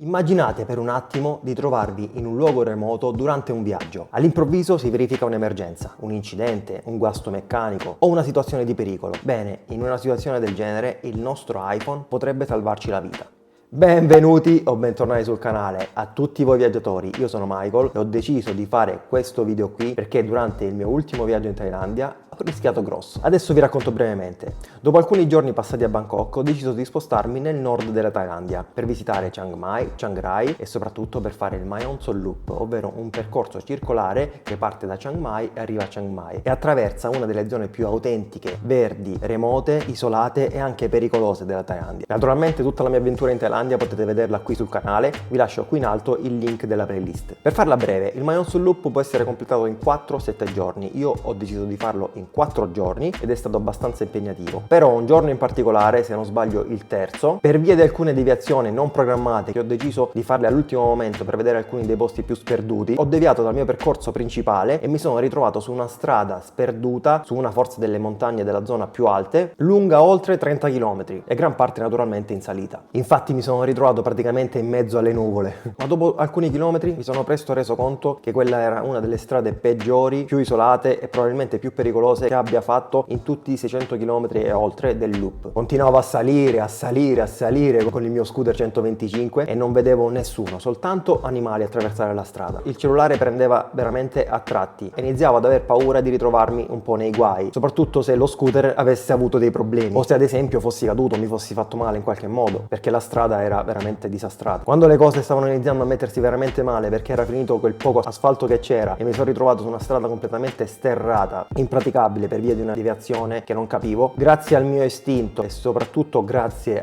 Immaginate per un attimo di trovarvi in un luogo remoto durante un viaggio. All'improvviso si verifica un'emergenza, un incidente, un guasto meccanico o una situazione di pericolo. Bene, in una situazione del genere il nostro iPhone potrebbe salvarci la vita. Benvenuti o bentornati sul canale a tutti voi viaggiatori, io sono Michael e ho deciso di fare questo video qui perché durante il mio ultimo viaggio in Thailandia ho rischiato grosso. Adesso vi racconto brevemente. Dopo alcuni giorni passati a Bangkok ho deciso di spostarmi nel nord della Thailandia per visitare Chiang Mai, Chiang Rai e soprattutto per fare il Mae Hong Son Loop, ovvero un percorso circolare che parte da Chiang Mai e arriva a Chiang Mai e attraversa una delle zone più autentiche, verdi, remote, isolate e anche pericolose della Thailandia. Naturalmente tutta la mia avventura in Thailandia potete vederla qui sul canale, vi lascio qui in alto il link della playlist. Per farla breve, il Mae Hong Son Loop può essere completato in 4-7 giorni, io ho deciso di farlo in 4 giorni ed è stato abbastanza impegnativo. Però un giorno in particolare, se non sbaglio il terzo, per via di alcune deviazioni non programmate che ho deciso di farle all'ultimo momento per vedere alcuni dei posti più sperduti, ho deviato dal mio percorso principale e mi sono ritrovato su una strada sperduta su una forse delle montagne della zona più alte, lunga oltre 30 km e gran parte naturalmente in salita. Infatti mi sono ritrovato praticamente in mezzo alle nuvole, ma dopo alcuni chilometri mi sono presto reso conto che quella era una delle strade peggiori, più isolate e probabilmente più pericolose che abbia fatto in tutti i 600 km e oltre del loop. Continuavo a salire con il mio scooter 125 e non vedevo nessuno, soltanto animali attraversare la strada. Il cellulare prendeva veramente a tratti e iniziavo ad aver paura di ritrovarmi un po' nei guai, soprattutto se lo scooter avesse avuto dei problemi o se ad esempio fossi caduto, mi fossi fatto male in qualche modo, perché la strada era veramente disastrata. Quando le cose stavano iniziando a mettersi veramente male perché era finito quel poco asfalto che c'era e mi sono ritrovato su una strada completamente sterrata, impraticabile per via di una deviazione che non capivo, grazie al mio istinto e soprattutto grazie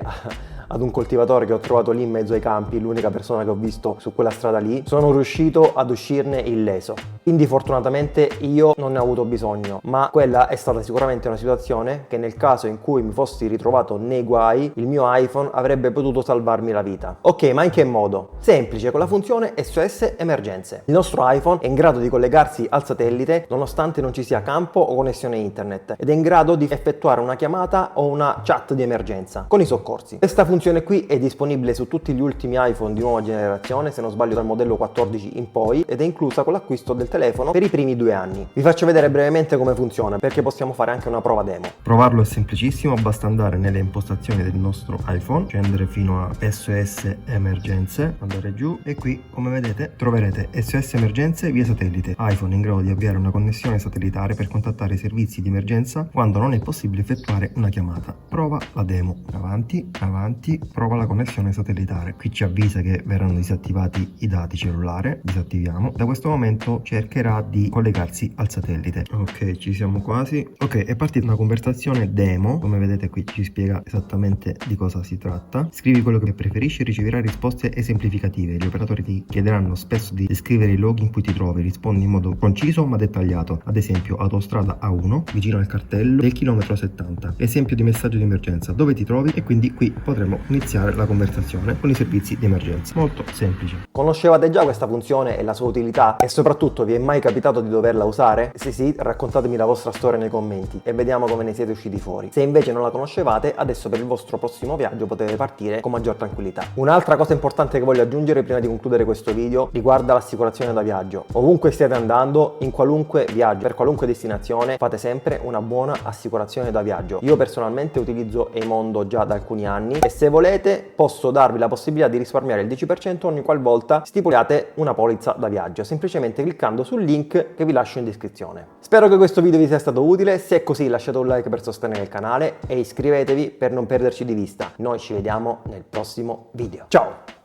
ad un coltivatore che ho trovato lì in mezzo ai campi, l'unica persona che ho visto su quella strada lì, sono riuscito ad uscirne illeso. Quindi fortunatamente io non ne ho avuto bisogno, ma quella è stata sicuramente una situazione che nel caso in cui mi fossi ritrovato nei guai, il mio iPhone avrebbe potuto salvarmi la vita. Ok, ma in che modo? Semplice, con la funzione SOS emergenze. Il nostro iPhone è in grado di collegarsi al satellite nonostante non ci sia campo o connessione internet ed è in grado di effettuare una chiamata o una chat di emergenza con i soccorsi. Questa funzione qui è disponibile su tutti gli ultimi iPhone di nuova generazione, se non sbaglio dal modello 14 in poi, ed è inclusa con l'acquisto del telefono per i primi 2 anni. Vi faccio vedere brevemente come funziona, perché possiamo fare anche una prova demo. Provarlo è semplicissimo, basta andare nelle impostazioni del nostro iPhone, scendere fino a SOS emergenze, andare giù e qui come vedete troverete SOS emergenze via satellite, iPhone in grado di avviare una connessione satellitare per contattare i servizi di emergenza quando non è possibile effettuare una chiamata. Prova la demo, avanti, prova la connessione satellitare, qui ci avvisa che verranno disattivati i dati cellulare, disattiviamo, da questo momento cercherà di collegarsi al satellite. Ok, ci siamo quasi. Ok, è partita una conversazione demo, come vedete qui ci spiega esattamente di cosa si tratta. Scrivi quello che preferisci e riceverai risposte esemplificative. Gli operatori ti chiederanno spesso di descrivere i luoghi in cui ti trovi, rispondi in modo conciso ma dettagliato, ad esempio autostrada A1 vicino al cartello del chilometro 70, esempio di messaggio di emergenza, dove ti trovi, e quindi qui potremo iniziare la conversazione con i servizi di emergenza. Molto semplice. Conoscevate già questa funzione e la sua utilità? E soprattutto vi è mai capitato di doverla usare? Se sì, raccontatemi la vostra storia nei commenti e vediamo come ne siete usciti fuori. Se invece non la conoscevate, adesso per il vostro prossimo viaggio potete partire con maggior tranquillità. Un'altra cosa importante che voglio aggiungere prima di concludere questo video riguarda l'assicurazione da viaggio. Ovunque stiate andando, in qualunque viaggio, per qualunque destinazione, fate sempre una buona assicurazione da viaggio. Io personalmente utilizzo Emondo già da alcuni anni e se volete posso darvi la possibilità di risparmiare il 10% ogni qualvolta stipulate una polizza da viaggio, semplicemente cliccando sul link che vi lascio in descrizione. Spero che questo video vi sia stato utile, se è così lasciate un like per sostenere il canale e iscrivetevi per non perderci di vista. Noi ci vediamo nel prossimo video. Ciao!